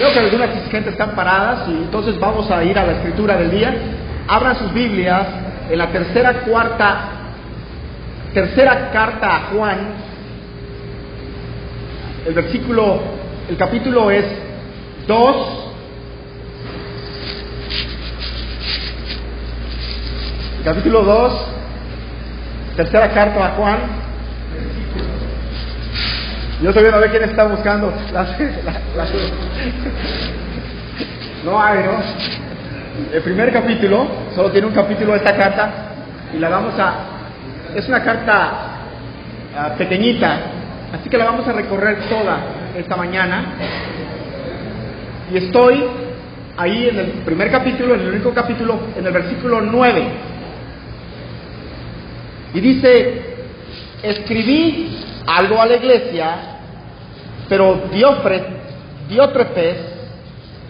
Veo que algunas gentes están paradas y entonces vamos a ir a la escritura del día. Abran sus Biblias en la tercera carta a Juan. El capítulo es 2. Capítulo 2, tercera carta a Juan. Yo estoy viendo a ver quién está buscando No hay, ¿no? El primer capítulo, solo tiene un capítulo esta carta, y la vamos a... Es una carta pequeñita, así que la vamos a recorrer toda esta mañana. Y estoy ahí en el primer capítulo, en el único capítulo, en el versículo 9. Y dice: escribí algo a la iglesia, pero Diótrefes,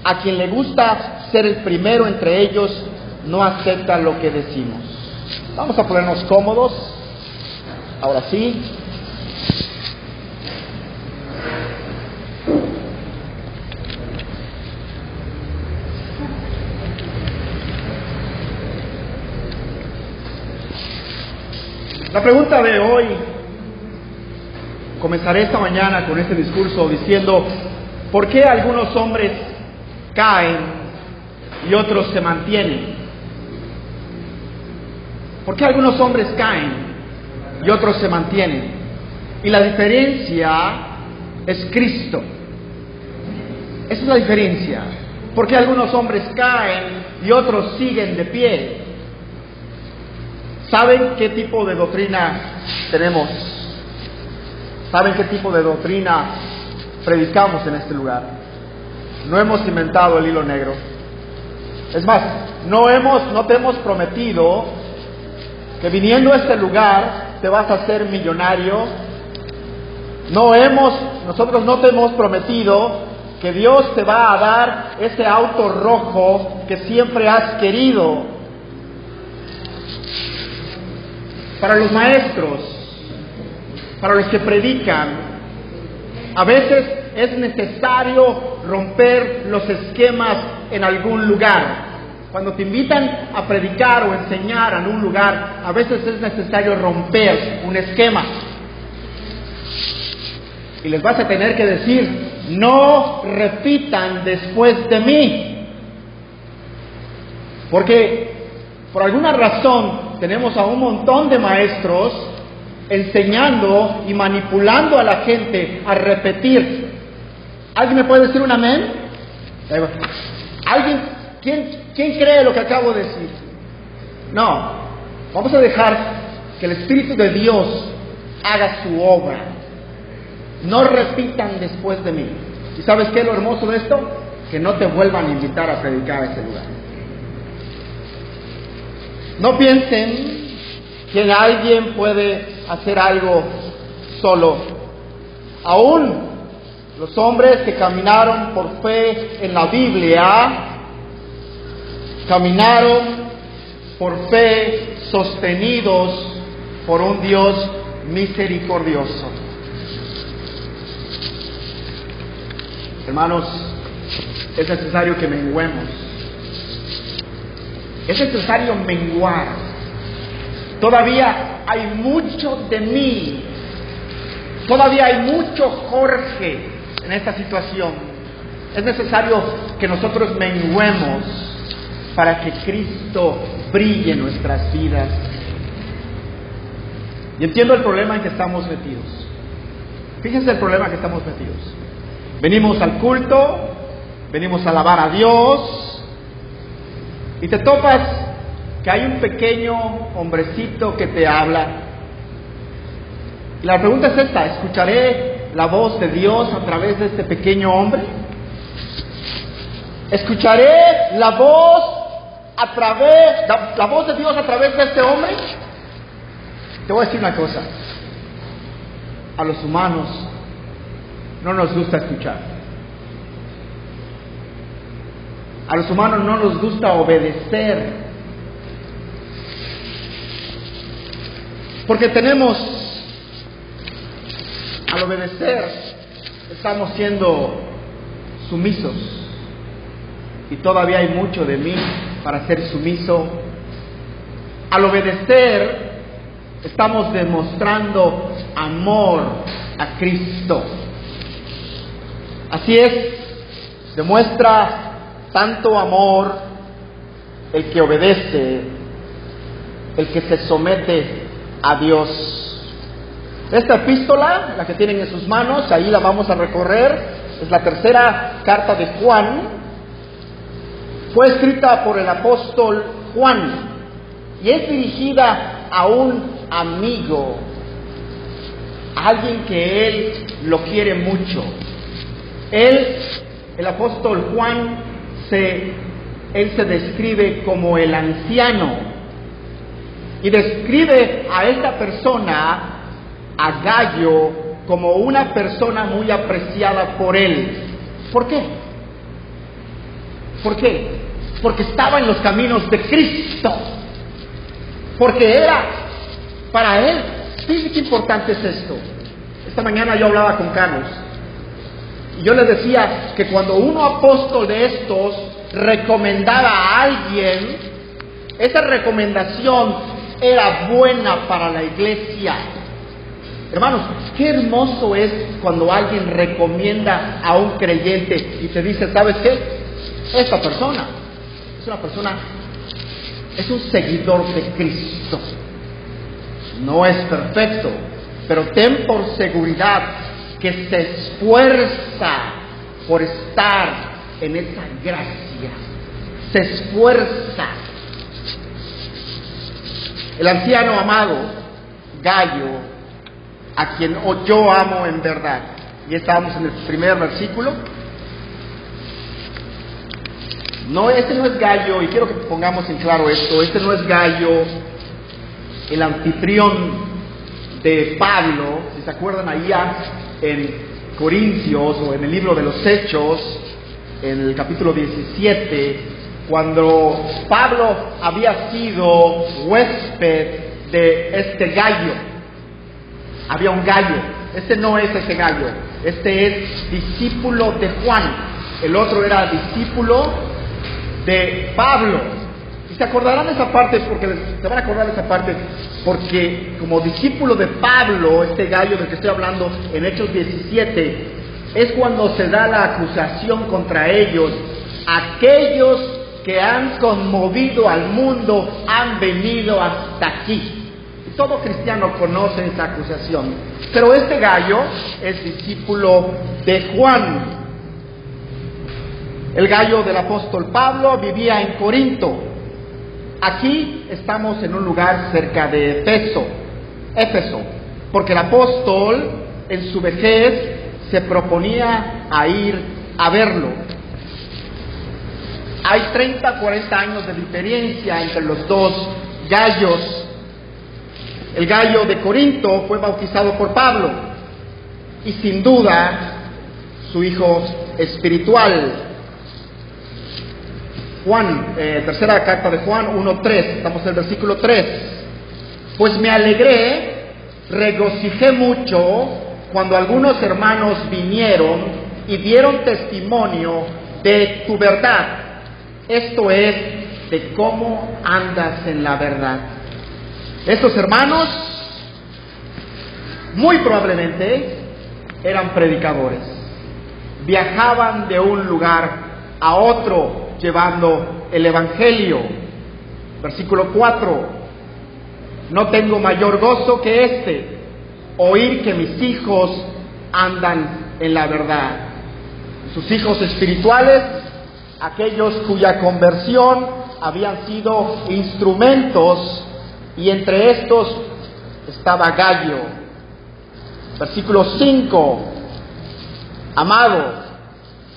a quien le gusta ser el primero entre ellos, no acepta lo que decimos. Vamos a ponernos cómodos. Ahora sí. La pregunta de hoy, comenzaré esta mañana con este discurso diciendo: ¿por qué algunos hombres caen y otros se mantienen? ¿Por qué algunos hombres caen y otros se mantienen? Y la diferencia es Cristo. Esa es la diferencia. ¿Por qué algunos hombres caen y otros siguen de pie? ¿Saben qué tipo de doctrina tenemos? ¿Saben qué tipo de doctrina predicamos en este lugar? No hemos inventado el hilo negro. Es más, no te hemos prometido que viniendo a este lugar te vas a hacer millonario. Nosotros no te hemos prometido que Dios te va a dar ese auto rojo que siempre has querido. Para los maestros, para los que predican, a veces es necesario romper los esquemas en algún lugar. Cuando te invitan a predicar o enseñar en un lugar, a veces es necesario romper un esquema. Y les vas a tener que decir: no repitan después de mí. Porque por alguna razón tenemos a un montón de maestros enseñando y manipulando a la gente a repetir. ¿Alguien me puede decir un amén? ¿Alguien? ¿Quién cree lo que acabo de decir? No. Vamos a dejar que el Espíritu de Dios haga su obra. No repitan después de mí. ¿Y sabes qué es lo hermoso de esto? Que no te vuelvan a invitar a predicar a ese lugar. No piensen que alguien puede hacer algo solo. Aún los hombres que caminaron por fe en la Biblia, caminaron por fe sostenidos por un Dios misericordioso. Hermanos, es necesario que menguemos. Es necesario menguar. Todavía hay mucho de mí. Todavía hay mucho Jorge en esta situación. Es necesario que nosotros menguemos para que Cristo brille en nuestras vidas. Y entiendo el problema en que estamos metidos. Fíjense el problema en que estamos metidos. Venimos al culto, venimos a alabar a Dios, y te topas que hay un pequeño hombrecito que te habla. Y la pregunta es esta: ¿escucharé la voz de Dios a través de este pequeño hombre? ¿Escucharé la voz de Dios a través de este hombre? Te voy a decir una cosa: a los humanos no nos gusta escuchar. A los humanos no nos gusta obedecer, porque al obedecer estamos siendo sumisos. Y todavía hay mucho de mí para ser sumiso. Al obedecer, estamos demostrando amor a Cristo. Así es, demuestra tanto amor el que obedece, el que se somete a Dios. Esta epístola, la que tienen en sus manos, ahí la vamos a recorrer, es la tercera carta de Juan. Fue escrita por el apóstol Juan y es dirigida a un amigo, a alguien que él lo quiere mucho. Él, el apóstol Juan, él se describe como el anciano y describe a esta persona, a Gayo, como una persona muy apreciada por él. ¿Por qué? ¿Por qué? Porque estaba en los caminos de Cristo. Porque era, para él, fíjense qué importante es esto. Esta mañana yo hablaba con Carlos y yo le decía que cuando un apóstol de estos recomendaba a alguien, esa recomendación era buena para la iglesia. Hermanos, qué hermoso es cuando alguien recomienda a un creyente y te dice, ¿sabes qué? Esta persona es una persona, es un seguidor de Cristo. No es perfecto, pero ten por seguridad que se esfuerza por estar en esa gracia. Se esfuerza. El anciano amado, Gayo, a quien yo amo en verdad. Y estábamos en el primer versículo. No, este no es Gayo, y quiero que pongamos en claro esto, este no es Gayo, el anfitrión de Pablo, si se acuerdan allá en Corintios o en el libro de los Hechos, en el capítulo 17, cuando Pablo había sido huésped de este Gayo. Había un Gayo, este no es ese Gayo, este es discípulo de Juan, el otro era discípulo de Pablo. Y se acordarán de esa parte, porque se van a acordar de esa parte, porque como discípulo de Pablo, este Gayo del que estoy hablando en Hechos 17, es cuando se da la acusación contra ellos. Aquellos que han conmovido al mundo han venido hasta aquí. Y todo cristiano conoce esa acusación. Pero este Gayo es discípulo de Juan. El Gayo del apóstol Pablo vivía en Corinto. Aquí estamos en un lugar cerca de Éfeso, porque el apóstol en su vejez se proponía a ir a verlo. Hay 30, 40 años de diferencia entre los dos Gayos. El Gayo de Corinto fue bautizado por Pablo y sin duda su hijo espiritual. Juan, tercera carta de Juan 1:3, estamos en el versículo 3. Pues me alegré, regocijé mucho cuando algunos hermanos vinieron y dieron testimonio de tu verdad. Esto es, de cómo andas en la verdad. Estos hermanos, muy probablemente, eran predicadores. Viajaban de un lugar a otro llevando el evangelio. Versículo 4: no tengo mayor gozo que este, oír que mis hijos andan en la verdad. Sus hijos espirituales, aquellos cuya conversión habían sido instrumentos, y entre estos estaba Gayo. Versículo 5: amado,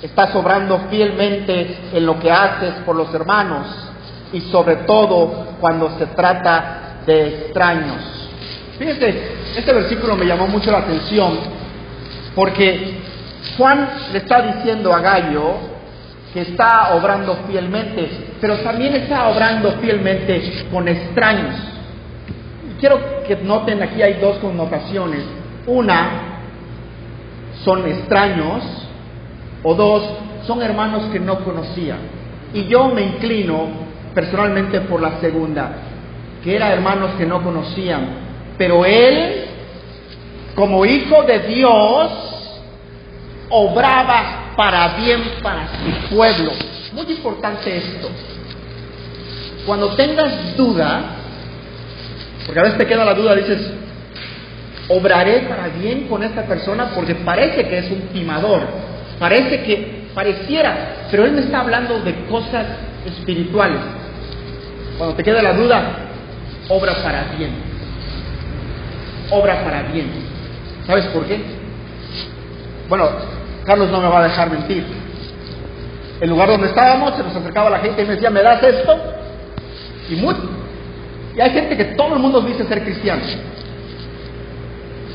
estás obrando fielmente en lo que haces por los hermanos, y sobre todo cuando se trata de extraños. Fíjense, este versículo me llamó mucho la atención, porque Juan le está diciendo a Gayo que está obrando fielmente, pero también está obrando fielmente con extraños. Y quiero que noten, aquí hay dos connotaciones. Una, son extraños, o dos, son hermanos que no conocían. Y yo me inclino personalmente por la segunda, que eran hermanos que no conocían, pero él, como hijo de Dios, obraba para bien para su pueblo. Muy importante esto. Cuando tengas duda, porque a veces te queda la duda, dices, ¿obraré para bien con esta persona? Porque parece que es un timador, pareciera, pero él me está hablando de cosas espirituales. Cuando te queda la duda, obra para bien. Obra para bien. ¿Sabes por qué? Bueno, Carlos no me va a dejar mentir. El lugar donde estábamos, se nos acercaba la gente y me decía, ¿me das esto? Y hay gente que todo el mundo dice ser cristiano.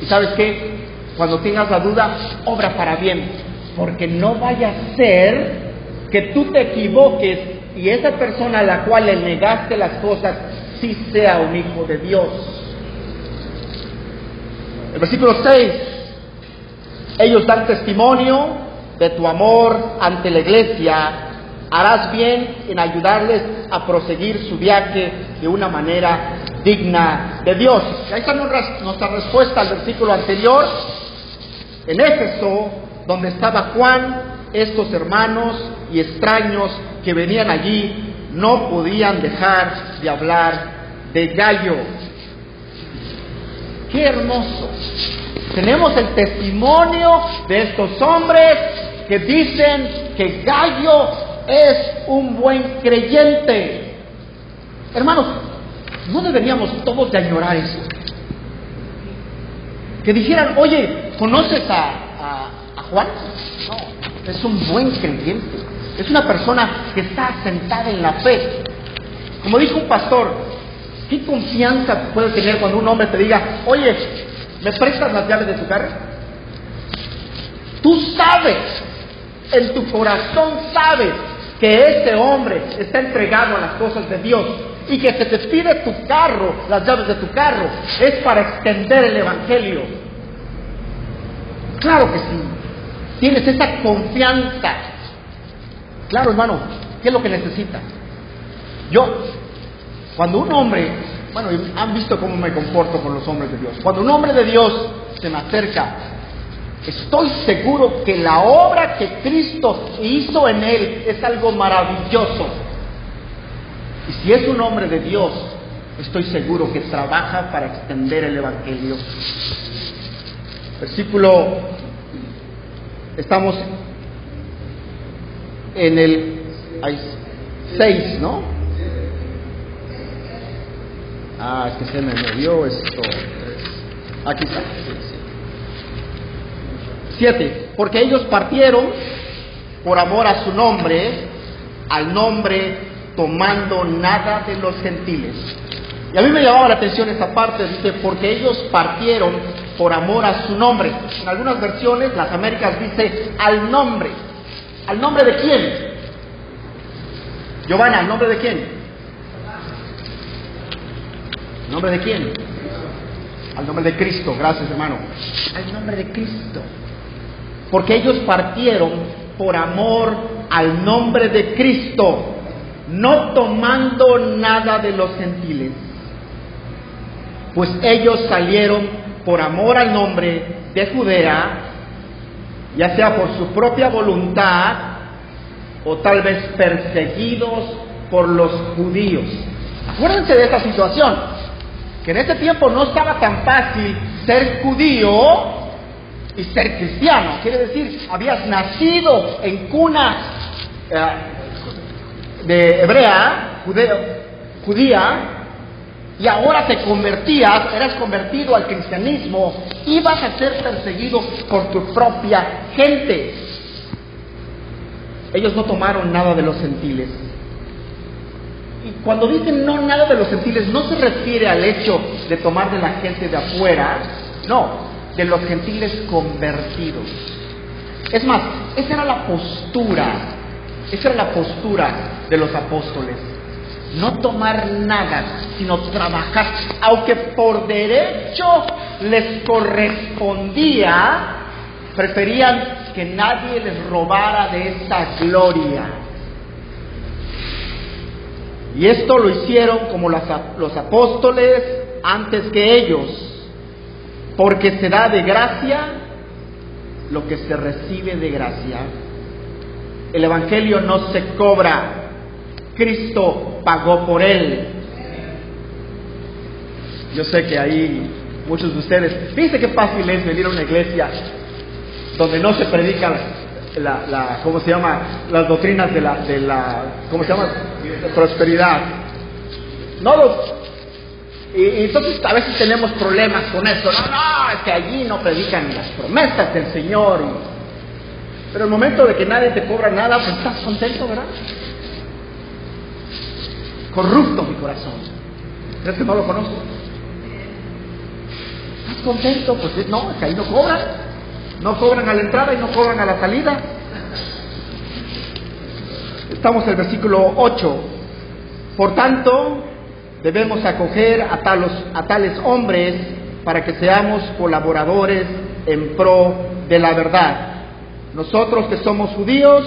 ¿Y sabes qué? Cuando tengas la duda, obra para bien, porque no vaya a ser que tú te equivoques y esa persona a la cual le negaste las cosas sí sea un hijo de Dios. El versículo 6, ellos dan testimonio de tu amor ante la iglesia. Harás bien en ayudarles a proseguir su viaje de una manera digna de Dios. Y ahí está nuestra respuesta al versículo anterior. En Éfeso, donde estaba Juan, estos hermanos y extraños que venían allí no podían dejar de hablar de Gayo. ¡Qué hermoso! Tenemos el testimonio de estos hombres que dicen que Gayo es un buen creyente. Hermanos, ¿no deberíamos todos de añorar eso? Que dijeran, oye, ¿conoces a Juan? No, es un buen creyente. Es una persona que está asentada en la fe. Como dijo un pastor, ¿qué confianza puedes tener cuando un hombre te diga, oye, ¿me prestas las llaves de tu carro? Tú sabes, en tu corazón sabes que ese hombre está entregado a las cosas de Dios y que se te pide tu carro, las llaves de tu carro, es para extender el evangelio. Claro que sí, tienes esa confianza. Claro, hermano, ¿qué es lo que necesitas? Cuando un hombre, bueno, han visto cómo me comporto con los hombres de Dios. Cuando un hombre de Dios se me acerca, estoy seguro que la obra que Cristo hizo en él es algo maravilloso. Y si es un hombre de Dios, estoy seguro que trabaja para extender el evangelio. Estamos en el 6, ¿no? Es que se me movió esto. Aquí está. 7. Porque ellos partieron por amor a su nombre, al nombre tomando nada de los gentiles. Y a mí me llamaba la atención esta parte, dice, porque ellos partieron por amor a su nombre. En algunas versiones, las Américas, dice al nombre. ¿Al nombre de quién? Giovanna, ¿al nombre de quién? ¿Al nombre de quién? Al nombre de Cristo, gracias hermano. Al nombre de Cristo. Porque ellos partieron por amor al nombre de Cristo, no tomando nada de los gentiles. Pues ellos salieron por amor al nombre de Judea, ya sea por su propia voluntad o tal vez perseguidos por los judíos. Acuérdense de esta situación, que en ese tiempo no estaba tan fácil ser judío y ser cristiano. Quiere decir, habías nacido en cuna de hebrea, judía, y ahora te convertías, eras convertido al cristianismo, ibas a ser perseguido por tu propia gente. Ellos no tomaron nada de los gentiles. Y cuando dicen no nada de los gentiles, no se refiere al hecho de tomar de la gente de afuera, no, de los gentiles convertidos. Es más, esa era la postura de los apóstoles. No tomar nada, sino trabajar, aunque por derecho les correspondía, preferían que nadie les robara de esta gloria. Y esto lo hicieron como los apóstoles antes que ellos, porque se da de gracia lo que se recibe de gracia. El Evangelio no se cobra, Cristo pagó por él. Yo sé que ahí muchos de ustedes, fíjense qué fácil es venir a una iglesia donde no se predica ¿cómo se llama? Las doctrinas de la ¿cómo se llama? Prosperidad. Y entonces a veces tenemos problemas con esto. No, es que allí no predican las promesas del Señor. Pero el momento de que nadie te cobra nada, pues estás contento, ¿verdad? Corrupto mi corazón. ¿Crees que no lo conozco? ¿Estás contento? Pues no, es que ahí no cobran. No cobran a la entrada y no cobran a la salida. Estamos en el versículo 8. Por tanto, debemos acoger a tales hombres para que seamos colaboradores en pro de la verdad. Nosotros que somos judíos,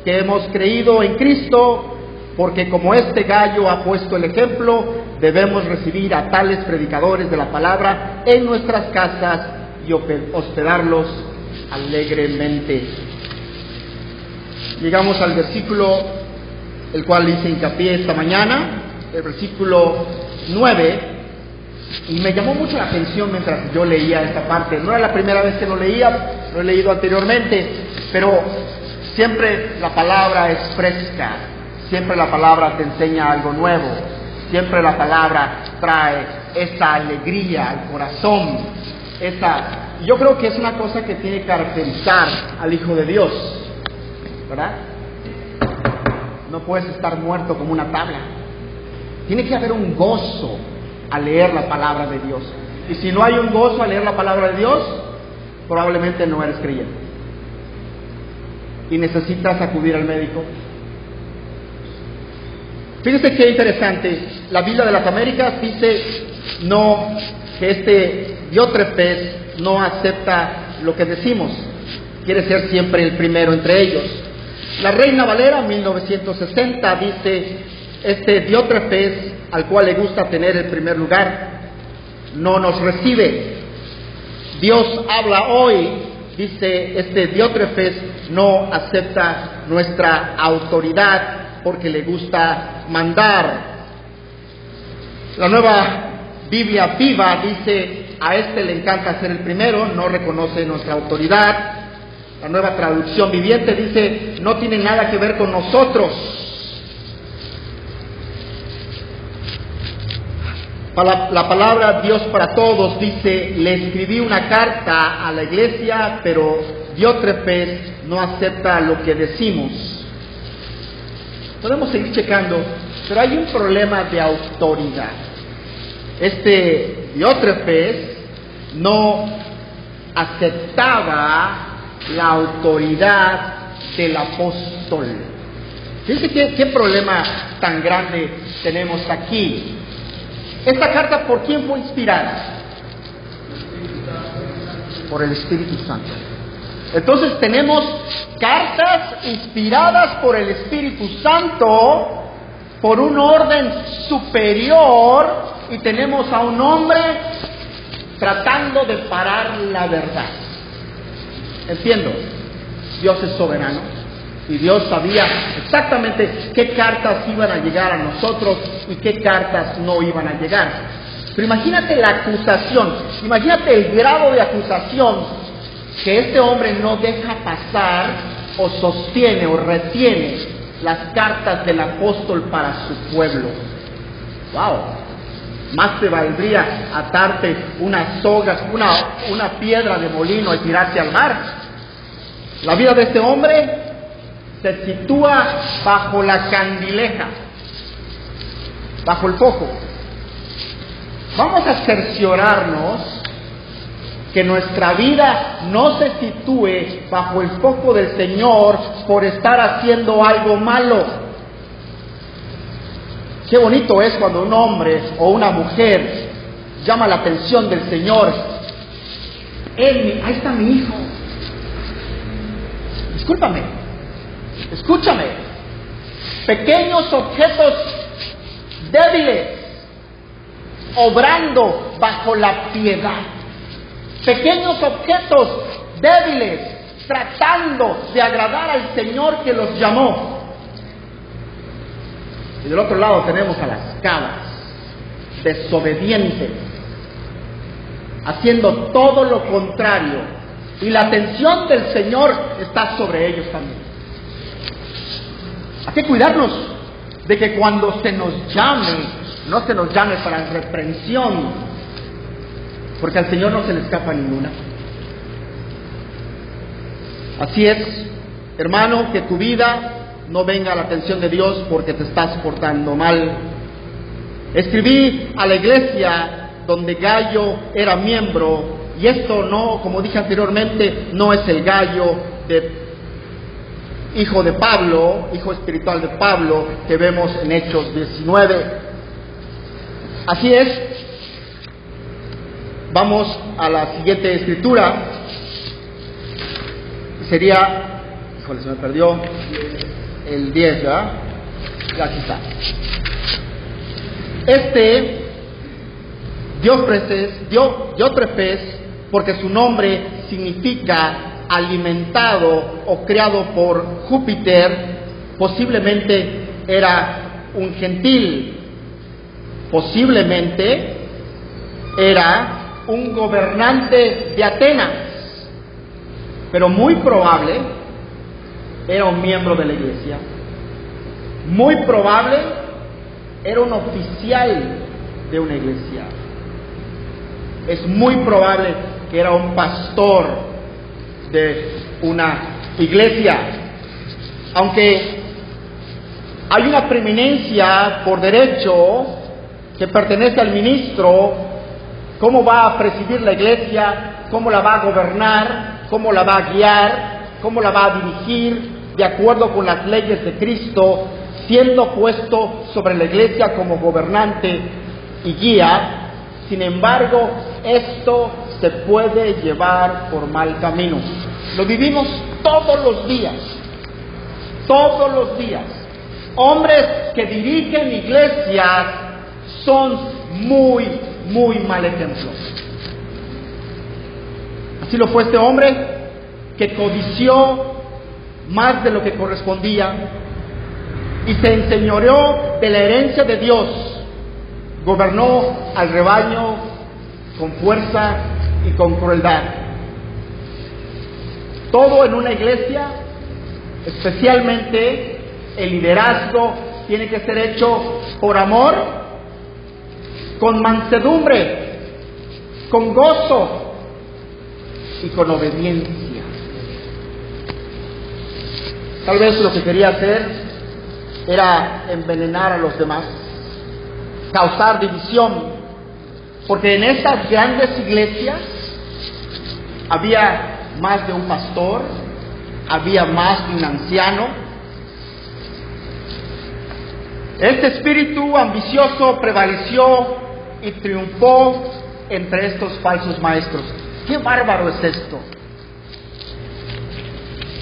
que hemos creído en Cristo, porque como este gallo ha puesto el ejemplo, debemos recibir a tales predicadores de la palabra en nuestras casas y hospedarlos alegremente. Llegamos al versículo el cual hice hincapié esta mañana, el versículo 9, y me llamó mucho la atención mientras yo leía esta parte. No era la primera vez que lo leía, lo he leído anteriormente, pero siempre la palabra es fresca, siempre la palabra te enseña algo nuevo, siempre la palabra trae esa alegría al corazón, yo creo que es una cosa que tiene que caracterizar al Hijo de Dios, ¿verdad? No puedes estar muerto como una tabla. Tiene que haber un gozo al leer la palabra de Dios. Y si no hay un gozo al leer la palabra de Dios, probablemente no eres creyente. Y necesitas acudir al médico. Fíjense qué interesante. La Biblia de las Américas dice que este Diótrefes no acepta lo que decimos. Quiere ser siempre el primero entre ellos. La Reina Valera 1960 dice: este Diótrefes, al cual le gusta tener el primer lugar, no nos recibe. Dios habla hoy, dice este Diótrefes, no acepta nuestra autoridad porque le gusta mandar. La Nueva Biblia Viva dice: a este le encanta ser el primero, no reconoce nuestra autoridad. La Nueva Traducción Viviente dice: no tiene nada que ver con nosotros. La palabra Dios para todos dice: le escribí una carta a la iglesia, pero Diótrefes no acepta lo que decimos. Podemos seguir checando, pero hay un problema de autoridad. Este Diótrefes no aceptaba la autoridad del apóstol. Fíjense qué problema tan grande tenemos aquí. Esta carta, ¿por quién fue inspirada? Por el Espíritu Santo. Entonces tenemos cartas inspiradas por el Espíritu Santo, por un orden superior, y tenemos a un hombre tratando de parar la verdad. Entiendo, Dios es soberano y Dios sabía exactamente qué cartas iban a llegar a nosotros y qué cartas no iban a llegar. Pero imagínate la acusación, imagínate el grado de acusación que este hombre no deja pasar o sostiene o retiene las cartas del apóstol para su pueblo. ¡Wow! Más te valdría atarte unas sogas, una piedra de molino y tirarte al mar. La vida de este hombre se sitúa bajo la candileja, bajo el foco. Vamos a cerciorarnos que nuestra vida no se sitúe bajo el foco del Señor por estar haciendo algo malo. Qué bonito es cuando un hombre o una mujer llama la atención del Señor. Ahí está mi hijo. escúchame, pequeños objetos débiles, obrando bajo la piedad, pequeños objetos débiles, tratando de agradar al Señor que los llamó. Y del otro lado tenemos a las cabras, desobedientes, haciendo todo lo contrario, y la atención del Señor está sobre ellos también. Hay que cuidarnos de que cuando se nos llame, no se nos llame para reprensión, porque al Señor no se le escapa ninguna. Así es, hermano, que tu vida no venga a la atención de Dios porque te estás portando mal. Escribí a la iglesia donde Gayo era miembro, y esto no, como dije anteriormente, no es el Gayo hijo de Pablo, hijo espiritual de Pablo, que vemos en Hechos 19. Así es. Vamos a la siguiente escritura. Sería, híjole, se me perdió el 10, ¿verdad? Aquí está. Diótrefes, porque su nombre significa alimentado o criado por Júpiter, posiblemente era un gentil, posiblemente era un gobernante de Atenas, pero muy probable era un miembro de la iglesia, muy probable era un oficial de una iglesia, es muy probable que era un pastor de una iglesia. Aunque hay una preeminencia por derecho que pertenece al ministro, cómo va a presidir la iglesia, cómo la va a gobernar, cómo la va a guiar, cómo la va a dirigir, de acuerdo con las leyes de Cristo, siendo puesto sobre la iglesia como gobernante y guía. Sin embargo, esto se puede llevar por mal camino. Lo vivimos todos los días. Todos los días. Hombres que dirigen iglesias son muy mal ejemplo. Así lo fue este hombre que codició más de lo que correspondía y se enseñoreó de la herencia de Dios. Gobernó al rebaño con fuerza y con crueldad. Todo en una iglesia, especialmente el liderazgo, tiene que ser hecho por amor, con mansedumbre, con gozo y con obediencia. Tal vez lo que quería hacer era envenenar a los demás, causar división, porque en estas grandes iglesias había más de un pastor, había más de un anciano. Este espíritu ambicioso prevaleció y triunfó entre estos falsos maestros. ¡Qué bárbaro es esto!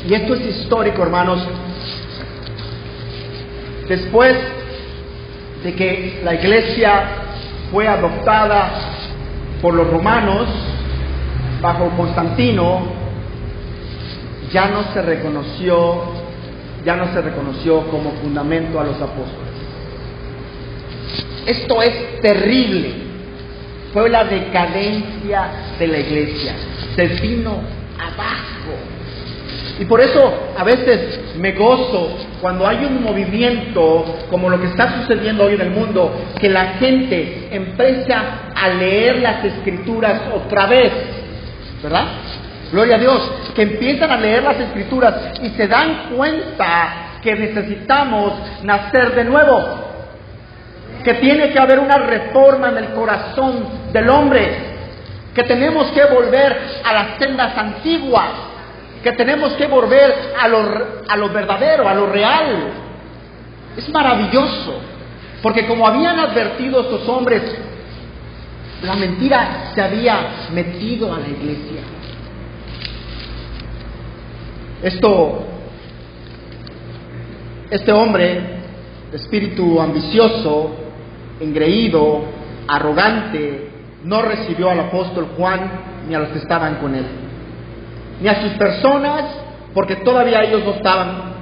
Y esto es histórico, hermanos. Después de que la iglesia fue adoptada por los romanos bajo Constantino, ya no se reconoció como fundamento a los apóstoles. Esto es terrible. Fue la decadencia de la iglesia. Se vino abajo. Y por eso a veces me gozo cuando hay un movimiento como lo que está sucediendo hoy en el mundo, que la gente empieza a leer las Escrituras otra vez, ¿verdad? Gloria a Dios, que empiezan a leer las Escrituras y se dan cuenta que necesitamos nacer de nuevo, que tiene que haber una reforma en el corazón del hombre, que tenemos que volver a las sendas antiguas, que tenemos que volver a lo verdadero, a lo real. Es maravilloso, porque como habían advertido estos hombres, la mentira se había metido a la iglesia. Esto Este hombre, de espíritu ambicioso, engreído, arrogante, no recibió al apóstol Juan ni a los que estaban con él, ni a sus personas, porque todavía ellos no estaban.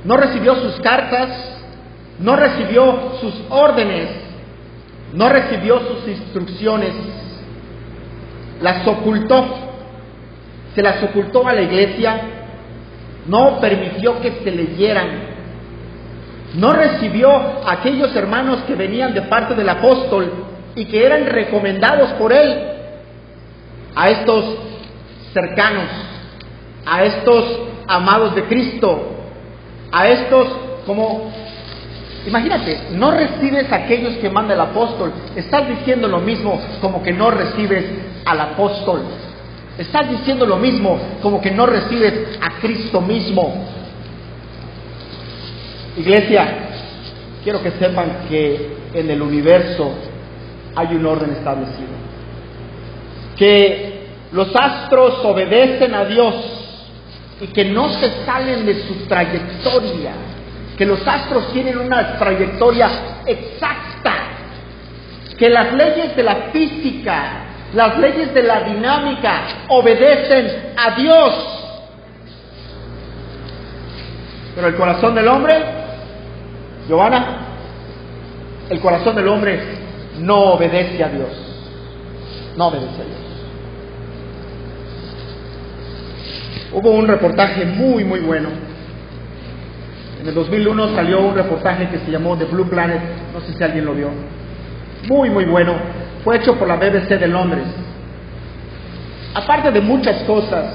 No recibió sus cartas, no recibió sus órdenes, no recibió sus instrucciones. Las ocultó, se las ocultó a la iglesia, no permitió que se leyeran, no recibió a aquellos hermanos que venían de parte del apóstol y que eran recomendados por él, a estos cercanos, a estos amados de Cristo, a estos como, imagínate, no recibes a aquellos que manda el apóstol, estás diciendo lo mismo como que no recibes al apóstol, estás diciendo lo mismo como que no recibes a Cristo mismo. Iglesia, quiero que sepan que en el universo hay un orden establecido, que los astros obedecen a Dios y que no se salen de su trayectoria, que los astros tienen una trayectoria exacta, que las leyes de la física, las leyes de la dinámica obedecen a Dios. Pero el corazón del hombre, Giovanna, el corazón del hombre no obedece a Dios, no obedece a Dios. Hubo un reportaje muy bueno. En el 2001 salió un reportaje que se llamó The Blue Planet, no sé si alguien lo vio. Muy bueno. Fue hecho por la BBC de Londres. Aparte de muchas cosas,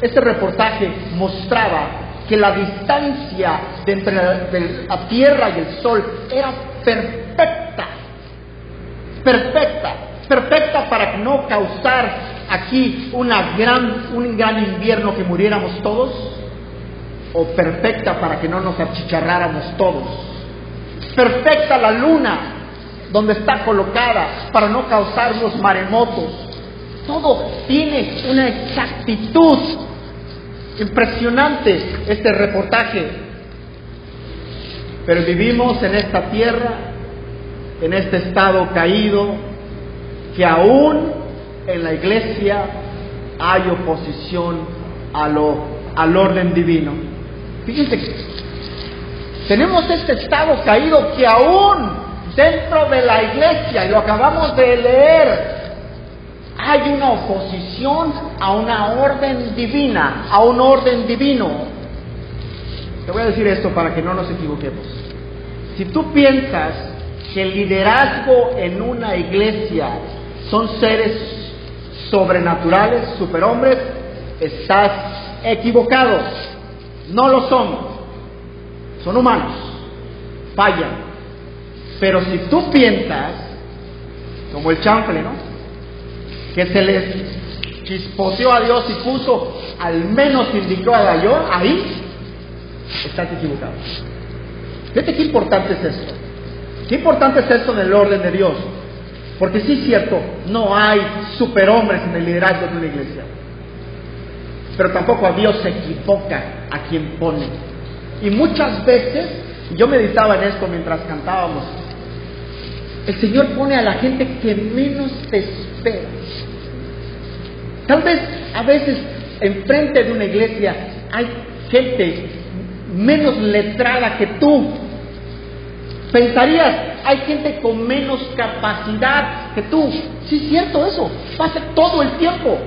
este reportaje mostraba que la distancia entre la Tierra y el Sol era perfecta para no causar aquí un gran invierno que muriéramos todos, o perfecta para que no nos achicharráramos todos. Perfecta la luna donde está colocada para no causar unos maremotos. Todo tiene una exactitud impresionante, este reportaje. Pero vivimos en esta tierra, en este estado caído, que aún en la iglesia hay oposición al orden divino. Fíjense, tenemos este estado caído que aún dentro de la iglesia, y lo acabamos de leer, hay una oposición a una orden divina, a un orden divino. Te voy a decir esto para que no nos equivoquemos. Si tú piensas que el liderazgo en una iglesia son seres sobrenaturales, superhombres, estás equivocado. No lo son. Son humanos. Fallan. Pero si tú piensas, como el chanfle, ¿no?, que se les chispoteó a Dios y puso al menos indicado yo, ahí estás equivocado. Fíjate qué importante es esto. Qué importante es esto en el orden de Dios. Porque sí es cierto, no hay superhombres en el liderazgo de una iglesia. Pero tampoco a Dios se equivoca a quien pone. Y muchas veces, yo meditaba en esto mientras cantábamos, el Señor pone a la gente que menos te espera. Tal vez a veces enfrente de una iglesia hay gente menos letrada que tú. Pensarías, hay gente con menos capacidad que tú. Sí es cierto eso, pasa todo el tiempo.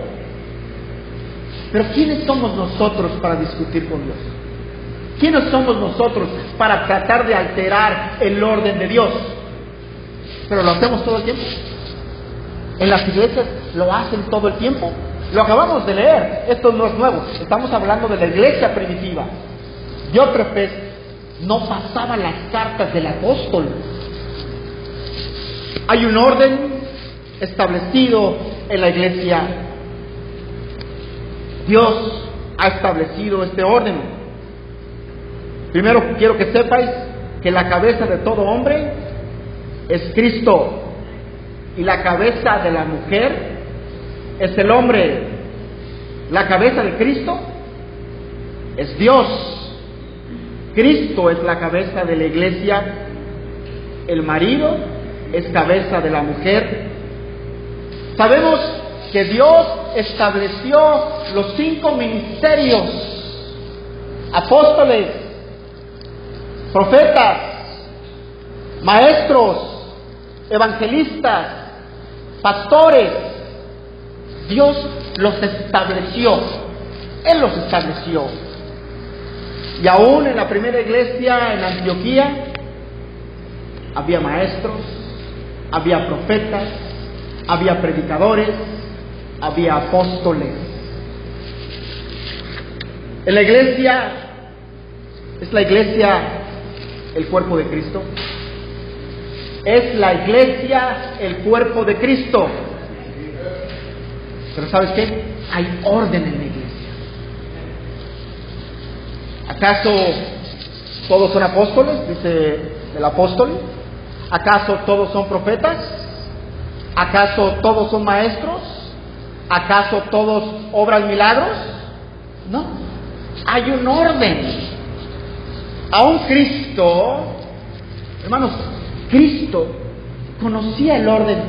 Pero ¿quiénes somos nosotros para discutir con Dios? ¿Quiénes somos nosotros para tratar de alterar el orden de Dios? Pero lo hacemos todo el tiempo. En las iglesias lo hacen todo el tiempo. Lo acabamos de leer, esto no es nuevo. Estamos hablando de la iglesia primitiva. Diótrefes no pasaba las cartas del apóstol. Hay un orden establecido en la iglesia. Dios ha establecido este orden. Primero quiero que sepáis que la cabeza de todo hombre es Cristo y la cabeza de la mujer es el hombre. La cabeza de Cristo es Dios. Cristo es la cabeza de la iglesia, el marido es cabeza de la mujer. Sabemos que Dios estableció los 5 ministerios: apóstoles, profetas, maestros, evangelistas, pastores. Dios los estableció, Él los estableció. Y aún en la primera iglesia en Antioquía había maestros, había profetas, había predicadores, había apóstoles. En la iglesia, ¿es la iglesia el cuerpo de Cristo? ¿Es la iglesia el cuerpo de Cristo? Pero ¿sabes qué? Hay orden en la iglesia. ¿Acaso todos son apóstoles? Dice el apóstol. ¿Acaso todos son profetas? ¿Acaso todos son maestros? ¿Acaso todos obran milagros? No. Hay un orden. Aún Cristo, hermanos, Cristo conocía el orden.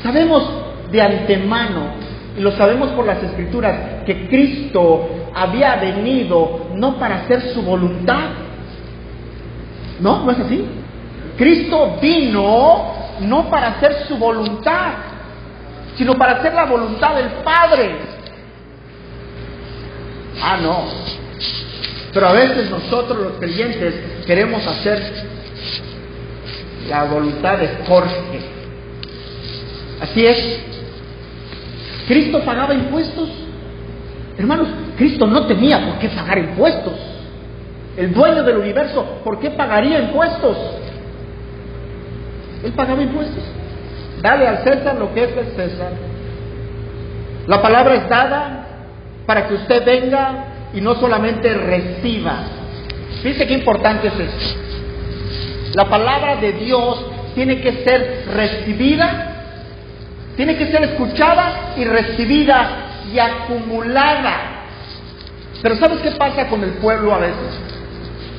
Sabemos de antemano, y lo sabemos por las Escrituras, que Cristo había venido no para hacer su voluntad. ¿No? ¿No es así? Cristo vino no para hacer su voluntad, sino para hacer la voluntad del Padre. Ah, no. Pero a veces nosotros los creyentes queremos hacer la voluntad de Jorge. Así es. ¿Cristo pagaba impuestos? Hermanos, Cristo no tenía por qué pagar impuestos. El dueño del universo, ¿por qué pagaría impuestos? Él pagaba impuestos. Dale al César lo que es del César. La palabra es dada para que usted venga y no solamente reciba. Fíjese qué importante es esto. La palabra de Dios tiene que ser recibida, tiene que ser escuchada y recibida y acumulada. Pero ¿sabes qué pasa con el pueblo a veces?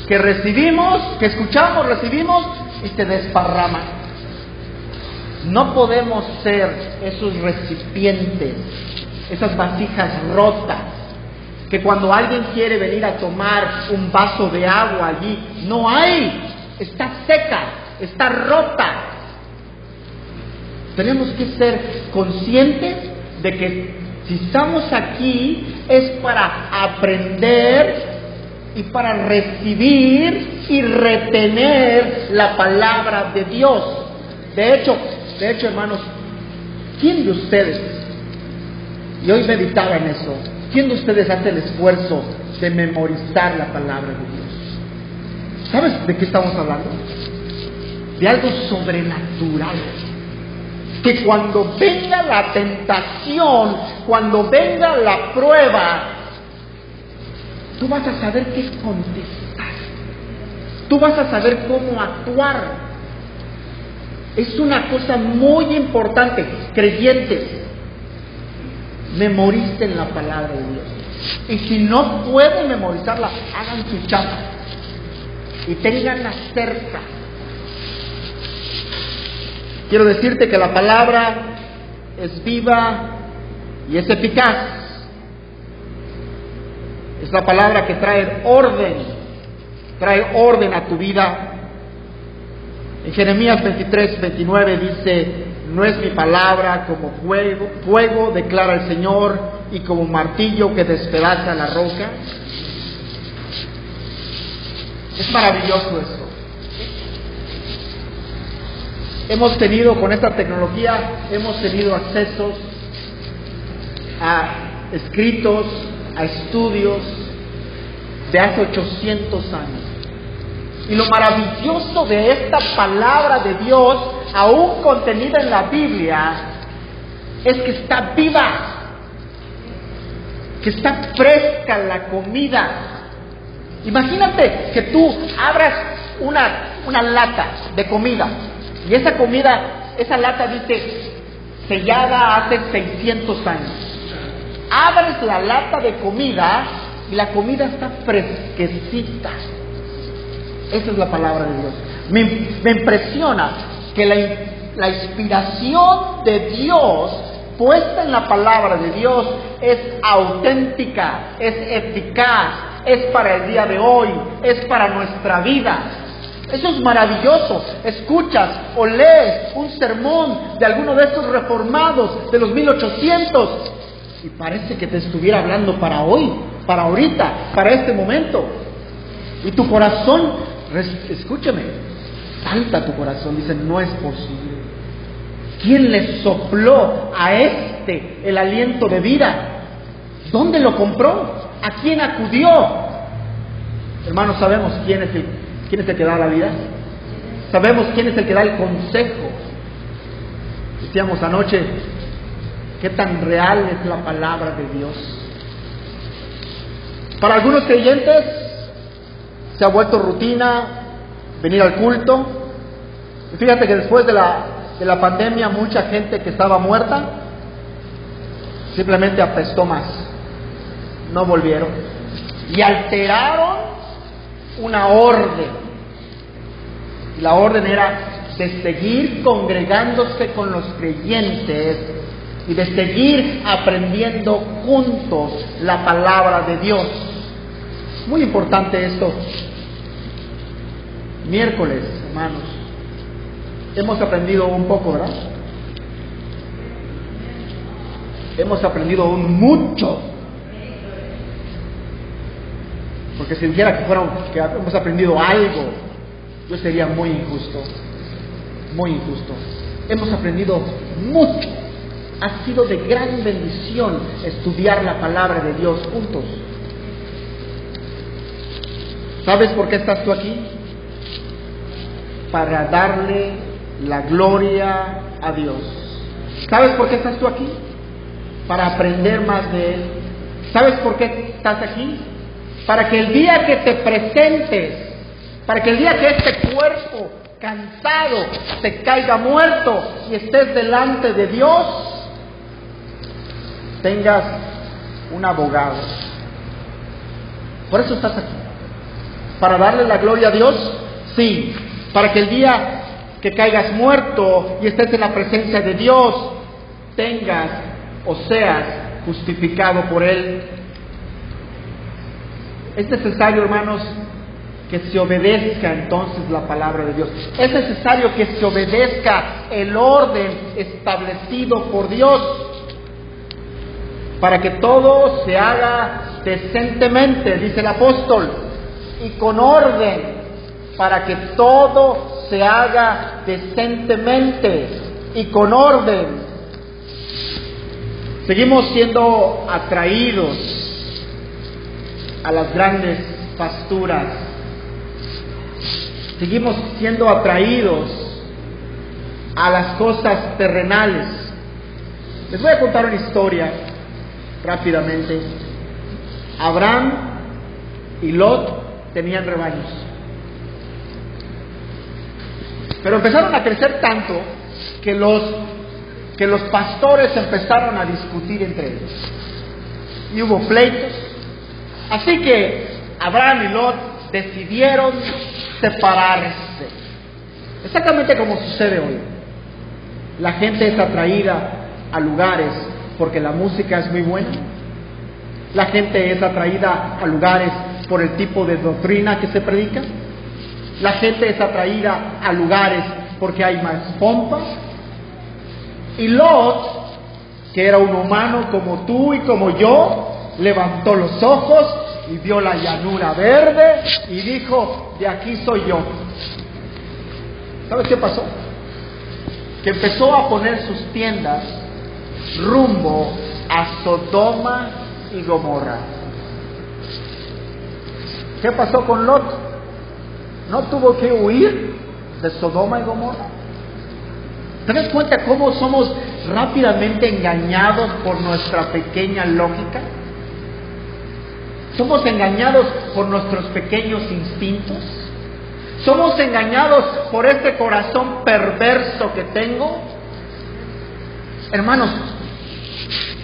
Que recibimos, que escuchamos, recibimos y se desparrama. No podemos ser esos recipientes, esas vasijas rotas, que cuando alguien quiere venir a tomar un vaso de agua allí, no hay, está seca, está rota. Tenemos que ser conscientes de que si estamos aquí es para aprender y para recibir y retener la palabra de Dios. De hecho, hermanos, ¿quién de ustedes, y hoy meditaba en eso, quién de ustedes hace el esfuerzo de memorizar la palabra de Dios? ¿Sabes de qué estamos hablando? De algo sobrenatural. Que cuando venga la tentación, cuando venga la prueba, tú vas a saber qué contestar. Tú vas a saber cómo actuar. Es una cosa muy importante. Creyentes, memoricen la palabra de Dios. Y si no pueden memorizarla, hagan su chapa y ténganla cerca. Quiero decirte que la palabra es viva y es eficaz. Es la palabra que trae orden a tu vida. En Jeremías 23:29 dice: no es mi palabra como fuego, declara el Señor, y como martillo que despedaza la roca. Es maravilloso esto. Hemos tenido, con esta tecnología, hemos tenido accesos a escritos, a estudios de hace 800 años. Y lo maravilloso de esta palabra de Dios, aún contenida en la Biblia, es que está viva, que está fresca la comida. Imagínate que tú abras una lata de comida y esa lata dice sellada hace 600 años. Abres la lata de comida y la comida está fresquecita. Esa es la palabra de Dios. Me impresiona que la inspiración de Dios puesta en la palabra de Dios es auténtica, es eficaz, es para el día de hoy, es para nuestra vida. Eso es maravilloso. Escuchas o lees un sermón de alguno de estos reformados de los 1800 y parece que te estuviera hablando para hoy, para ahorita, para este momento. Y tu corazón, escúchame, salta tu corazón, dice, no es posible. ¿Quién le sopló a el aliento de vida? ¿Dónde lo compró? ¿A quién acudió? Hermanos, sabemos quién es el que da la vida. Sabemos quién es el que da el consejo. Decíamos anoche, qué tan real es la palabra de Dios. Para algunos creyentes se ha vuelto rutina venir al culto. Y fíjate que después de la pandemia, mucha gente que estaba muerta simplemente apestó más, no volvieron y alteraron una orden. Y la orden era de seguir congregándose con los creyentes y de seguir aprendiendo juntos la palabra de Dios. Muy importante esto. Miércoles, hermanos, hemos aprendido un poco, ¿verdad? Hemos aprendido mucho. Porque si dijera que hemos aprendido algo, yo sería muy injusto. Muy injusto. Hemos aprendido mucho. Ha sido de gran bendición estudiar la palabra de Dios juntos. ¿Sabes por qué estás tú aquí? Para darle la gloria a Dios. ¿Sabes por qué estás tú aquí? Para aprender más de Él. ¿Sabes por qué estás aquí? Para que el día que te presentes, para que el día que este cuerpo cansado te caiga muerto y estés delante de Dios, tengas un abogado. Por eso estás aquí. ¿Para darle la gloria a Dios? Sí. Para que el día que caigas muerto y estés en la presencia de Dios, tengas o seas justificado por Él. Es necesario, hermanos, que se obedezca entonces la palabra de Dios. Es necesario que se obedezca el orden establecido por Dios, para que todo se haga decentemente, dice el apóstol, y con orden, para que todo se haga decentemente y con orden. Seguimos siendo atraídos a las grandes pasturas. Seguimos siendo atraídos a las cosas terrenales. Les voy a contar una historia rápidamente. Abraham y Lot tenían rebaños, pero empezaron a crecer tanto que los pastores empezaron a discutir entre ellos y hubo pleitos. Así que Abraham y Lot decidieron separarse, exactamente como sucede hoy. La gente es atraída a lugares porque la música es muy buena. La gente es atraída a lugares por el tipo de doctrina que se predica. La gente es atraída a lugares porque hay más pompa. Y Lot, que era un humano como tú y como yo, levantó los ojos y vio la llanura verde y dijo: de aquí soy yo. ¿Sabes qué pasó? Que empezó a poner sus tiendas rumbo a Sodoma y Gomorra. ¿Qué pasó con Lot? ¿No tuvo que huir de Sodoma y Gomorra? ¿Te das cuenta cómo somos rápidamente engañados por nuestra pequeña lógica? Somos engañados por nuestros pequeños instintos. Somos engañados por este corazón perverso que tengo. Hermanos,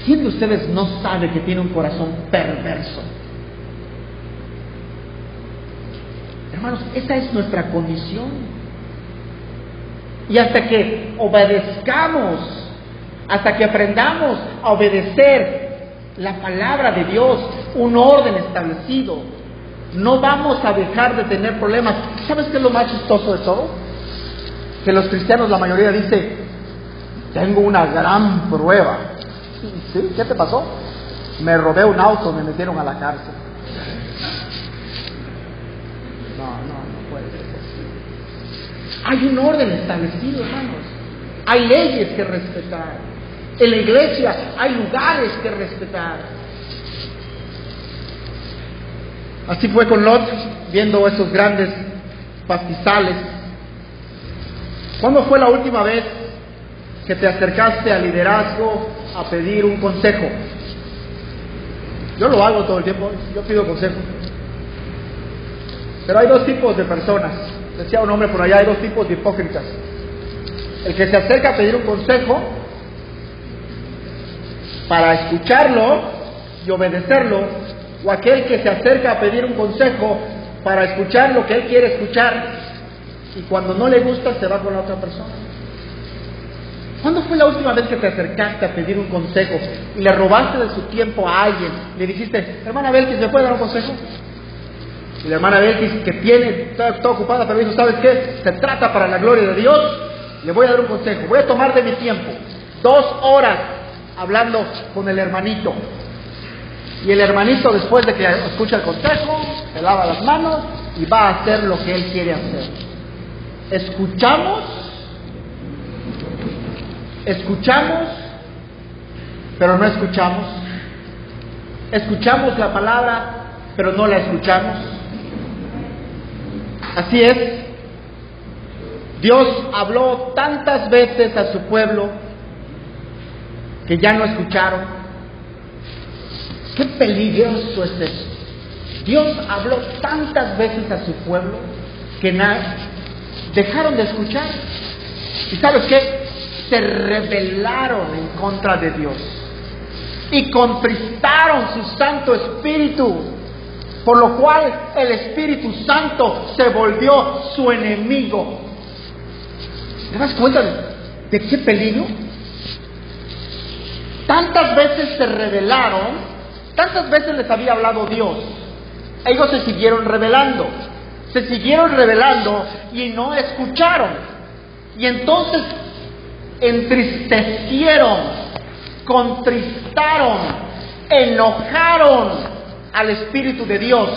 ¿quién de ustedes no sabe que tiene un corazón perverso? Hermanos, esa es nuestra condición. Y hasta que obedezcamos, hasta que aprendamos a obedecer la palabra de Dios, un orden establecido, no vamos a dejar de tener problemas. ¿Sabes qué es lo más chistoso de todo? Que los cristianos, la mayoría dice: tengo una gran prueba. ¿Sí? ¿Qué te pasó? Me robé un auto, me metieron a la cárcel. No puede ser así. Hay un orden establecido, hermanos. Hay leyes que respetar. En la iglesia hay lugares que respetar. Así fue con Lot, viendo esos grandes pastizales. ¿Cuándo fue la última vez que te acercaste al liderazgo a pedir un consejo? Yo lo hago todo el tiempo, yo pido consejo. Pero hay dos tipos de personas. Decía un hombre por allá, hay dos tipos de hipócritas. El que se acerca a pedir un consejo para escucharlo y obedecerlo, o aquel que se acerca a pedir un consejo para escuchar lo que él quiere escuchar, y cuando no le gusta se va con la otra persona. ¿Cuándo fue la última vez que te acercaste a pedir un consejo y le robaste de su tiempo a alguien? Le dijiste: hermana Belkis, ¿me puede dar un consejo? Y la hermana Belkis, que está ocupada, pero dijo: ¿sabes qué? Se trata para la gloria de Dios, le voy a dar un consejo. Voy a tomar de mi tiempo 2 horas hablando con el hermanito. Y el hermanito, después de que escucha el consejo, se lava las manos y va a hacer lo que él quiere hacer. Escuchamos, pero no escuchamos. Escuchamos la palabra, pero no la escuchamos. Así es. Dios habló tantas veces a su pueblo que ya no escucharon. Qué peligroso es eso. Dios habló tantas veces a su pueblo que dejaron de escuchar. ¿Y sabes qué? Se rebelaron en contra de Dios y contristaron su Santo Espíritu, por lo cual el Espíritu Santo se volvió su enemigo. ¿Te das cuenta de qué peligro? Tantas veces se rebelaron, tantas veces les había hablado Dios. Ellos se siguieron rebelando y no escucharon. Y entonces entristecieron, contristaron, enojaron al Espíritu de Dios,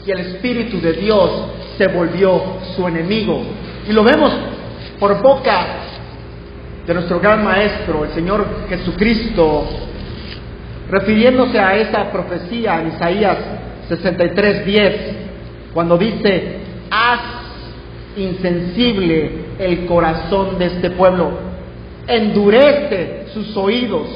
y el Espíritu de Dios se volvió su enemigo. Y lo vemos por boca de nuestro gran Maestro, el Señor Jesucristo, refiriéndose a esa profecía en Isaías 63:10, cuando dice: haz insensible el corazón de este pueblo, endurece sus oídos,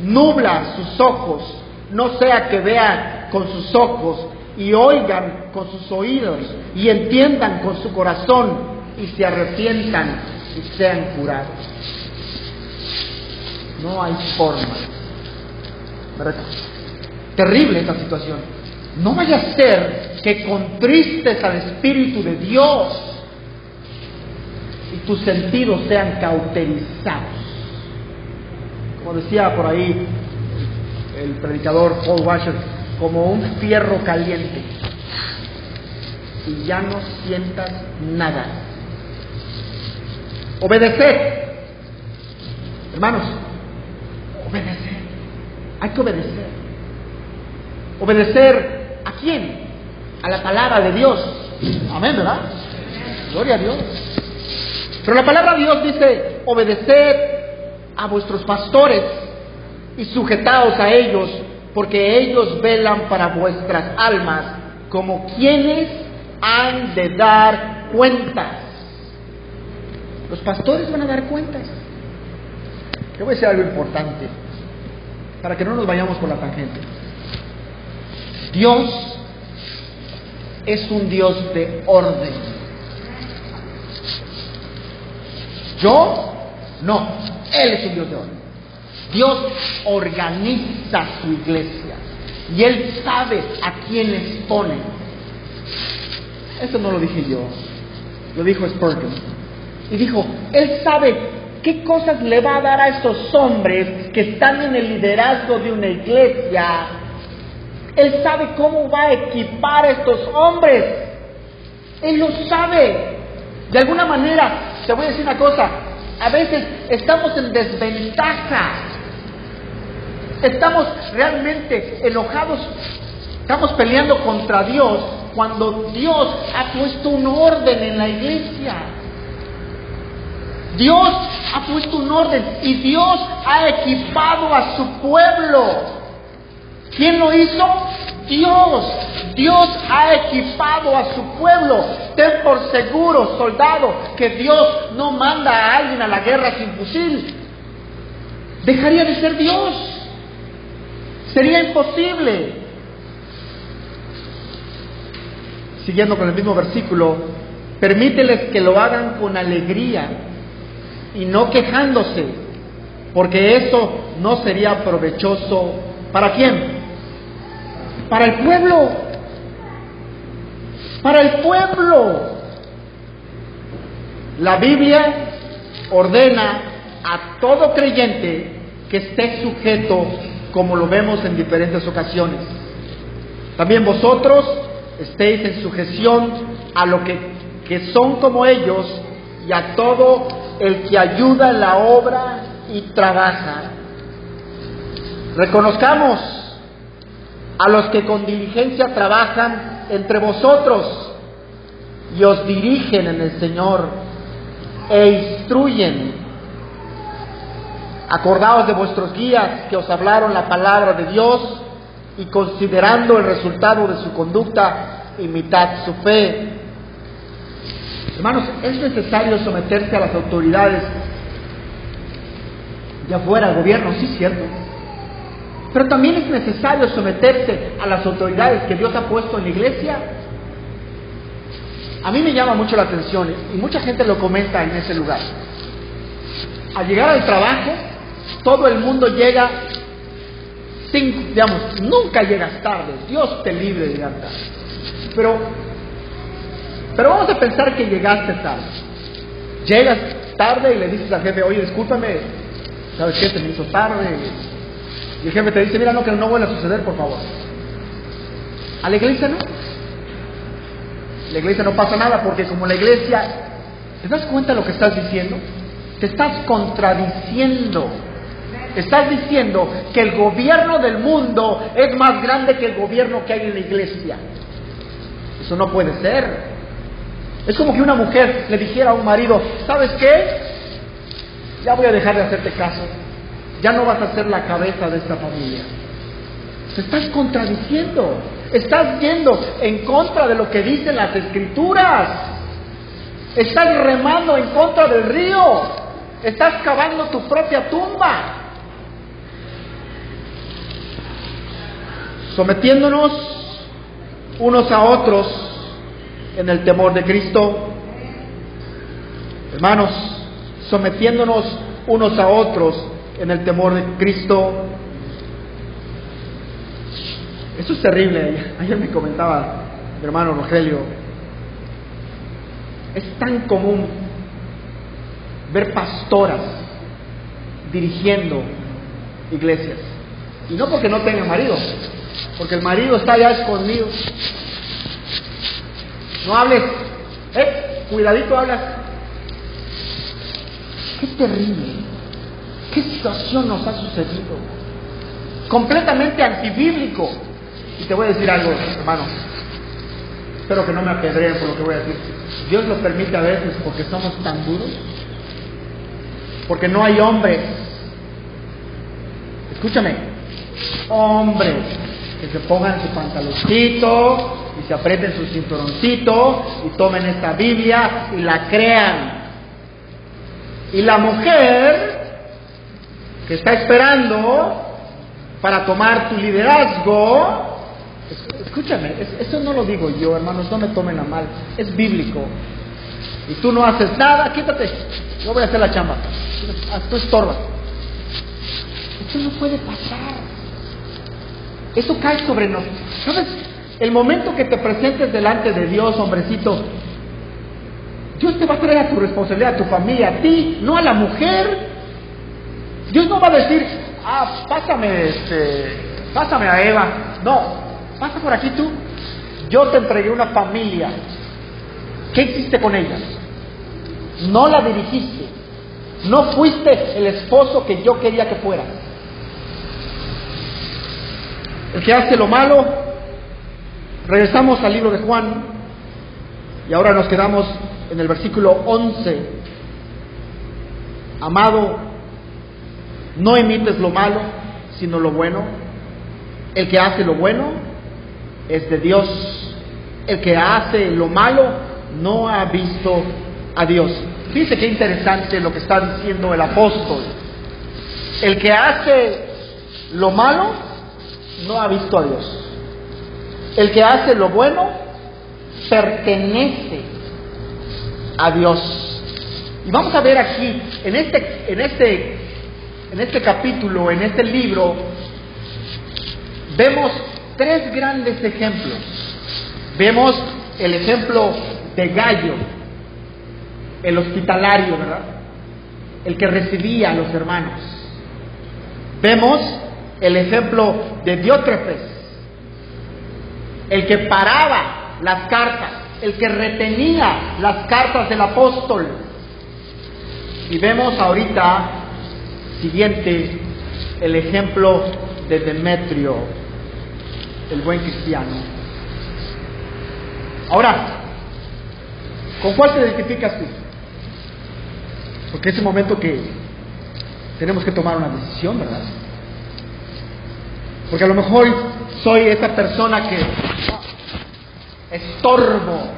nubla sus ojos, no sea que vean con sus ojos y oigan con sus oídos y entiendan con su corazón y se arrepientan y sean curados. No hay forma. Terrible esta situación. No vaya a ser que contristes al Espíritu de Dios y tus sentidos sean cauterizados. Como decía por ahí el predicador Paul Washer, como un fierro caliente, y ya no sientas nada. Obedecer, hermanos, obedecer. Hay que obedecer. ¿Obedecer a quién? A la palabra de Dios. Amén, ¿verdad? Gloria a Dios. Pero la palabra de Dios dice: obedeced a vuestros pastores y sujetaos a ellos, porque ellos velan para vuestras almas, como quienes han de dar cuentas. Los pastores van a dar cuentas. Te voy a decir algo importante, para que no nos vayamos por la tangente. Dios es un Dios de orden. Yo no, Él es un Dios de orden. Dios organiza su iglesia y Él sabe a quiénes pone. Esto no lo dije yo, lo dijo Spurgeon. Y dijo, Él sabe qué cosas le va a dar a estos hombres que están en el liderazgo de una iglesia. Él sabe cómo va a equipar a estos hombres. Él lo sabe. De alguna manera, te voy a decir una cosa, a veces estamos en desventaja. Estamos realmente enojados, estamos peleando contra Dios cuando Dios ha puesto un orden en la iglesia. Dios ha puesto un orden y Dios ha equipado a su pueblo. ¿Quién lo hizo? Dios. Dios ha equipado a su pueblo. Ten por seguro, soldado, que Dios no manda a alguien a la guerra sin fusil. Dejaría de ser Dios. Sería imposible. Siguiendo con el mismo versículo, permíteles que lo hagan con alegría y no quejándose, porque eso no sería provechoso. ¿Para quién? Para el pueblo. Para el pueblo. La Biblia ordena a todo creyente que esté sujeto, como lo vemos en diferentes ocasiones. También vosotros estéis en sujeción a lo que son como ellos y a todo el que ayuda en la obra y trabaja. Reconozcamos a los que con diligencia trabajan entre vosotros y os dirigen en el Señor e instruyen. Acordaos de vuestros guías que os hablaron la palabra de Dios y considerando el resultado de su conducta, imitad su fe. Hermanos, es necesario someterse a las autoridades, ya fuera el gobierno, sí, cierto, pero también es necesario someterse a las autoridades que Dios ha puesto en la iglesia. A mí me llama mucho la atención y mucha gente lo comenta en ese lugar. Al llegar al trabajo, todo el mundo llega nunca llegas tarde. Dios te libre de llegar tarde. Pero vamos a pensar que llegaste tarde. Llegas tarde y le dices al jefe, oye, discúlpame, ¿sabes qué? Se me hizo tarde. Y el jefe te dice, mira, que no vuelva a suceder, por favor. A la iglesia no. La iglesia no pasa nada, porque como la iglesia, ¿te das cuenta de lo que estás diciendo? Te estás contradiciendo. Estás diciendo que el gobierno del mundo es más grande que el gobierno que hay en la iglesia. Eso no puede ser. Es como que una mujer le dijera a un marido, ¿sabes qué? Ya voy a dejar de hacerte caso. Ya no vas a ser la cabeza de esta familia. Te estás contradiciendo. Estás yendo en contra de lo que dicen las Escrituras. Estás remando en contra del río. Estás cavando tu propia tumba. Sometiéndonos unos a otros en el temor de Cristo. Hermanos, sometiéndonos unos a otros en el temor de Cristo. Eso es terrible. Ayer me comentaba mi hermano Rogelio, es tan común ver pastoras dirigiendo iglesias, y no porque no tengan marido, porque el marido está ya escondido. No hables, cuidadito hablas. Qué terrible, qué situación nos ha sucedido, completamente antibíblico. Y te voy a decir algo, hermano, espero que no me apedreen por lo que voy a decir. Dios lo permite a veces porque somos tan duros, porque no hay hombres, escúchame, hombres que se pongan su pantaloncito y se aprieten su cinturoncito y tomen esta Biblia y la crean. Y la mujer que está esperando para tomar tu liderazgo, escúchame, eso no lo digo yo, hermanos, no me tomen a mal, es bíblico. Y tú no haces nada, quítate, yo voy a hacer la chamba, tú estorbas. Eso no puede pasar. Eso cae sobre nosotros. ¿Sabes? el momento que te presentes delante de Dios, hombrecito, Dios te va a traer a tu responsabilidad, a tu familia, a ti, no a la mujer. Dios no va a decir, pásame a Eva. No, pasa por aquí tú. Yo te entregué una familia. ¿Qué hiciste con ella? No la dirigiste. No fuiste el esposo que yo quería que fuera. El que hace lo malo, regresamos al libro de Juan, y ahora nos quedamos en el versículo 11. Amado, no imites lo malo, sino lo bueno. El que hace lo bueno es de Dios. El que hace lo malo no ha visto a Dios. Fíjense qué interesante lo que está diciendo el apóstol. El que hace lo malo no ha visto a Dios. El que hace lo bueno pertenece a Dios. Y vamos a ver aquí, en este capítulo, en este libro, vemos tres grandes ejemplos. Vemos el ejemplo de Gallo, el hospitalario, ¿verdad? El que recibía a los hermanos. Vemos el ejemplo de Diótrefes, el que paraba las cartas, el que retenía las cartas del apóstol. Y vemos ahorita, siguiente, el ejemplo de Demetrio, el buen cristiano. Ahora, ¿con cuál te identificas tú? Porque es el momento que tenemos que tomar una decisión, ¿verdad? Porque a lo mejor soy esa persona que estorbo,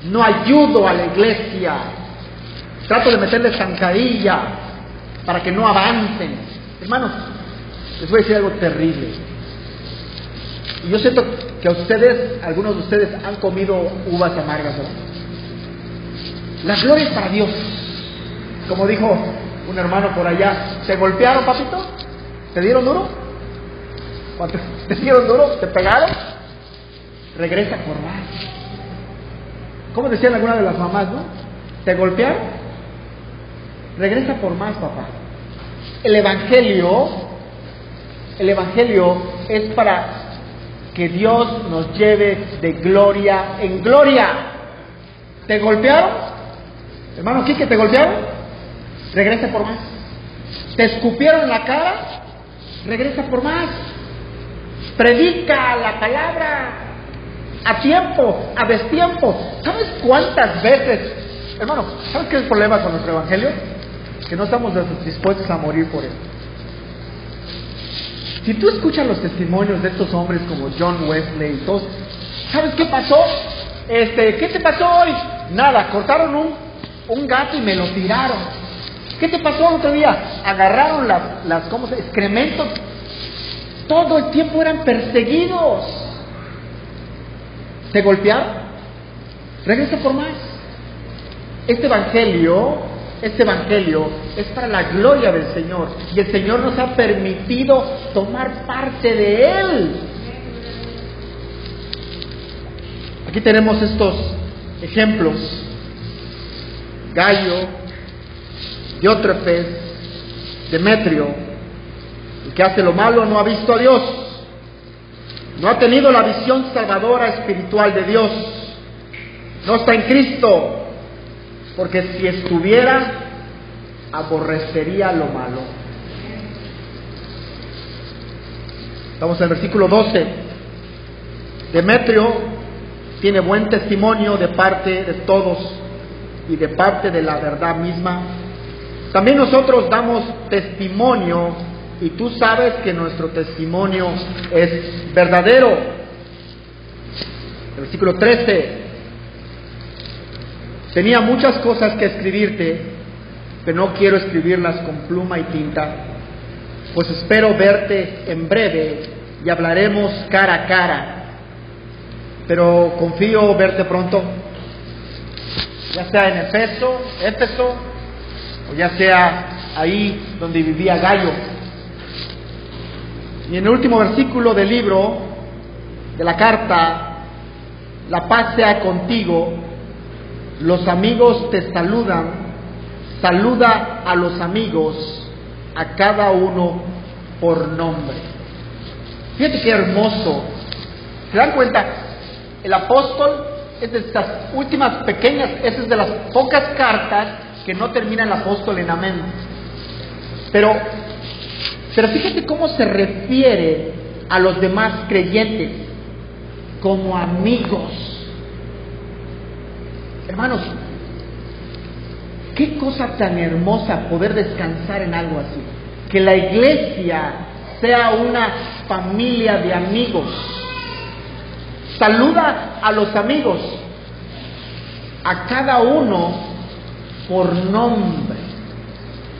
no ayudo a la iglesia, trato de meterles zancadilla para que no avancen. Hermanos, les voy a decir algo terrible. Y yo siento que algunos de ustedes han comido uvas amargas, ¿verdad? La gloria es para Dios. Como dijo un hermano por allá, ¿te golpearon, papito? ¿Te dieron duro? Cuando te dieron duro, te pegaron, regresa por más. ¿Cómo decían algunas de las mamás, no? ¿Te golpearon? Regresa por más, papá. El evangelio es para que Dios nos lleve de gloria en gloria. ¿Te golpearon? Hermano Quique, ¿te golpearon? Regresa por más. ¿Te escupieron en la cara? Regresa por más. Predica la palabra a tiempo, a destiempo. ¿Sabes cuántas veces, hermano, sabes qué es el problema con nuestro evangelio? Que no estamos dispuestos a morir por él. Si tú escuchas los testimonios de estos hombres como John Wesley y todos, ¿sabes qué pasó? ¿Qué te pasó hoy? Nada, cortaron un gato y me lo tiraron. ¿Qué te pasó el otro día? Agarraron excrementos. Todo el tiempo eran perseguidos. ¿Te golpearon? Regresa por más. Este evangelio es para la gloria del Señor. Y el Señor nos ha permitido tomar parte de él. Aquí tenemos estos ejemplos. Gallo, Diótrefes, Demetrio. El que hace lo malo no ha visto a Dios. No ha tenido la visión salvadora espiritual de Dios. No está en Cristo. Porque si estuviera, aborrecería lo malo. Estamos en el versículo 12. Demetrio tiene buen testimonio de parte de todos y de parte de la verdad misma. También nosotros damos testimonio, y tú sabes que nuestro testimonio es verdadero. El versículo 13. Tenía muchas cosas que escribirte, pero no quiero escribirlas con pluma y tinta, pues espero verte en breve y hablaremos cara a cara. Pero confío verte pronto, ya sea en Éfeso, o ya sea ahí donde vivía Gallo. Y en el último versículo del libro, de la carta, la paz sea contigo, los amigos te saludan, saluda a los amigos, a cada uno por nombre. Fíjate qué hermoso. ¿Se dan cuenta? El apóstol es de estas últimas pequeñas, es de las pocas cartas que no termina el apóstol en amén. Pero fíjate cómo se refiere a los demás creyentes como amigos. Hermanos, qué cosa tan hermosa poder descansar en algo así. Que la iglesia sea una familia de amigos. Saluda a los amigos, a cada uno por nombre.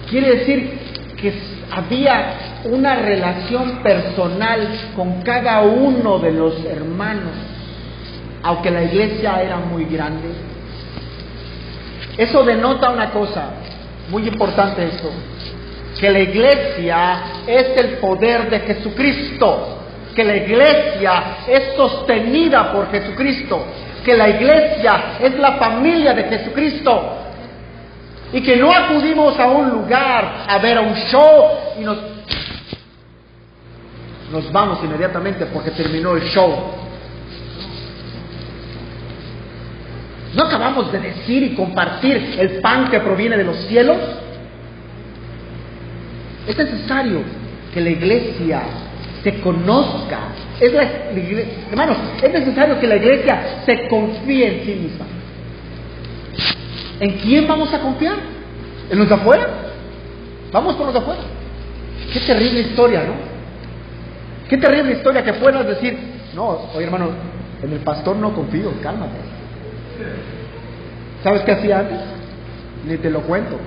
Quiere decir que había una relación personal con cada uno de los hermanos, aunque la iglesia era muy grande. Eso denota una cosa muy importante, esto, que la iglesia es el poder de Jesucristo, que la iglesia es sostenida por Jesucristo, que la iglesia es la familia de Jesucristo, y que no acudimos a un lugar a ver a un show y nos vamos inmediatamente porque terminó el show. ¿No acabamos de decir y compartir el pan que proviene de los cielos? Es necesario que la iglesia se conozca. Hermanos, es necesario que la iglesia se confíe en sí misma. ¿En quién vamos a confiar? ¿En los de afuera? Vamos por los de afuera. Qué terrible historia, ¿no? Qué terrible historia que puedas decir, no, oye hermano, en el pastor no confío, cálmate. ¿Sabes qué hacía antes? Ni te lo cuento.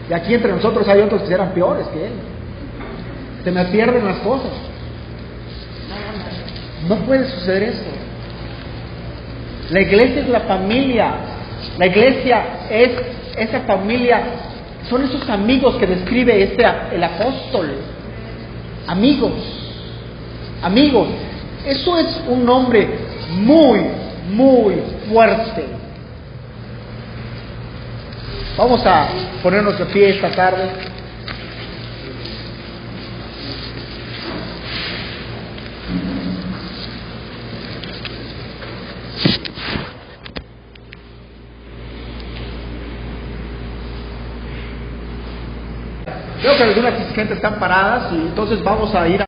Y aquí entre nosotros hay otros que eran peores que él. Se me pierden las cosas. No puede suceder esto. La iglesia es la familia. La iglesia es esa familia. Son esos amigos que describe el apóstol. Amigos. Amigos. Eso es un nombre muy, muy fuerte. Vamos a ponernos de pie esta tarde. Creo que algunas gentes están paradas y entonces vamos a ir a